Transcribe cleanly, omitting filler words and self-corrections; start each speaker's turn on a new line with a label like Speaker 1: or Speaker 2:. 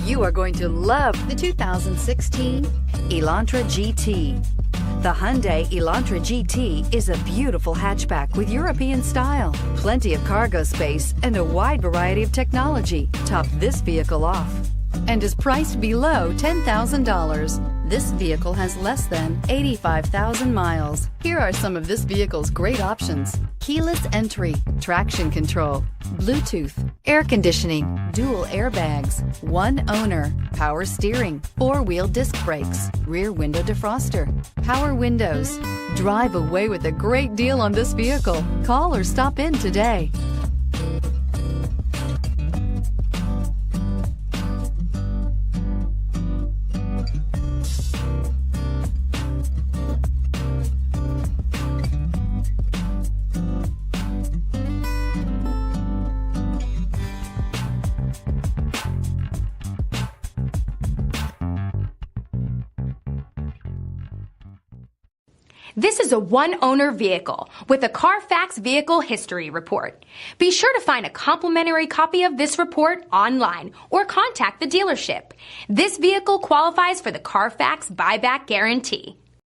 Speaker 1: You are going to love the 2016 Elantra GT. The Hyundai Elantra GT is a beautiful hatchback with European style. Plenty of cargo space and a wide variety of technology top this vehicle off and is priced below $10,000. This vehicle has less than 85,000 miles. Here are some of this vehicle's great options: keyless entry, traction control, Bluetooth, air conditioning, dual airbags, one owner, power steering, four-wheel disc brakes, rear window defroster, power windows. Drive away with a great deal on this vehicle. Call or stop in today.
Speaker 2: This is a one-owner vehicle with a CARFAX Vehicle History Report. Be sure to find a complimentary copy of this report online or contact the dealership. This vehicle qualifies for the CARFAX Buyback Guarantee.